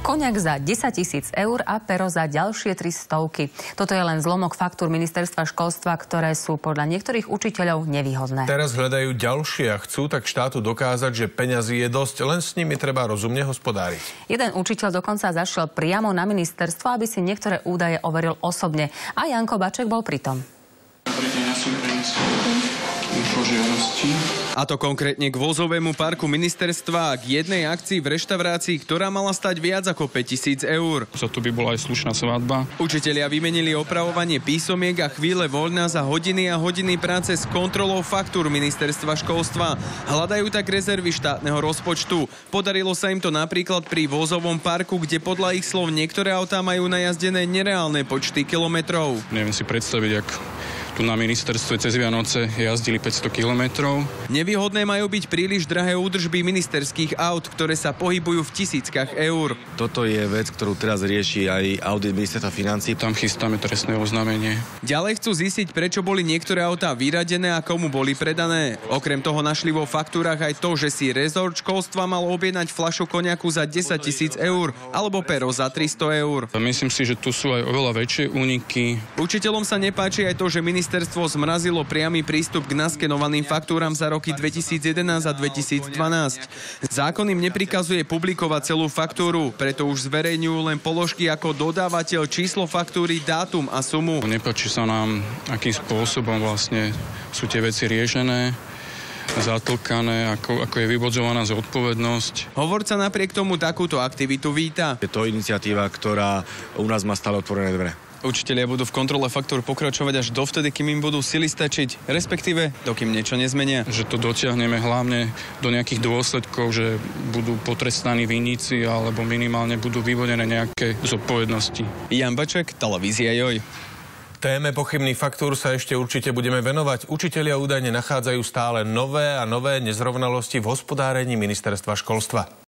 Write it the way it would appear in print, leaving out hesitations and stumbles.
Koniak za 10 000 eur a pero za ďalšie 300. Toto je len zlomok faktúr ministerstva školstva, ktoré sú podľa niektorých učiteľov nevýhodné. Teraz hľadajú ďalšie a chcú tak štátu dokázať, že peňazí je dosť, len s nimi treba rozumne hospodáriť. Jeden učiteľ dokonca zašiel priamo na ministerstvo, aby si niektoré údaje overil osobne. A Janko Baček bol pritom. A to konkrétne k vozovému parku ministerstva a k jednej akcii v reštaurácii, ktorá mala stať viac ako 5 000 eur. Za to by bola aj slušná svadba. Učitelia vymenili opravovanie písomiek a chvíle voľna za hodiny a hodiny práce s kontrolou faktúr ministerstva školstva. Hľadajú tak rezervy štátneho rozpočtu. Podarilo sa im to napríklad pri vozovom parku, kde podľa ich slov niektoré autá majú najazdené nereálne počty kilometrov. Neviem si predstaviť, ak tu na ministerstve cez Vianoce jazdili 500 kilometrov. Nevýhodné majú byť príliš drahé údržby ministerských aut, ktoré sa pohybujú v tisíckach eur. Toto je vec, ktorú teraz rieši aj audit ministerstva financií. Tam chystáme trestné oznámenie. Ďalej chcú zistiť, prečo boli niektoré autá vyradené a komu boli predané. Okrem toho našli vo faktúrach aj to, že si rezort školstva mal objednať fľašu koniaku za 10 000 eur alebo pero za 300 eur. Myslím si, že tu sú aj oveľa väčšie úniky. Učiteľom sa nepáči aj to, že ministerstvo zmrazilo priamy prístup k naskenovaným faktúram za roky 2011 a 2012. Zákon im neprikazuje publikovať celú faktúru, preto už zverejňujú len položky ako dodávateľ, číslo faktúry, dátum a sumu. Nepáči sa nám, akým spôsobom vlastne sú tie veci riešené, zatlkané, ako je vyvodzovaná zodpovednosť. Hovorca napriek tomu takúto aktivitu víta. Je to iniciatíva, ktorá u nás má stále otvorené dvere. Učitelia budú v kontrole faktúr pokračovať až dovtedy, kým im budú sily stačiť, respektíve dokým niečo nezmenia. Že to dotiahneme hlavne do nejakých dôsledkov, že budú potrestaní vinníci alebo minimálne budú vyvodené nejaké zodpovednosti. Jan Baček, televízia Joj. Téme pochybných faktúr sa ešte určite budeme venovať. Učitelia údajne nachádzajú stále nové a nové nezrovnalosti v hospodárení ministerstva školstva.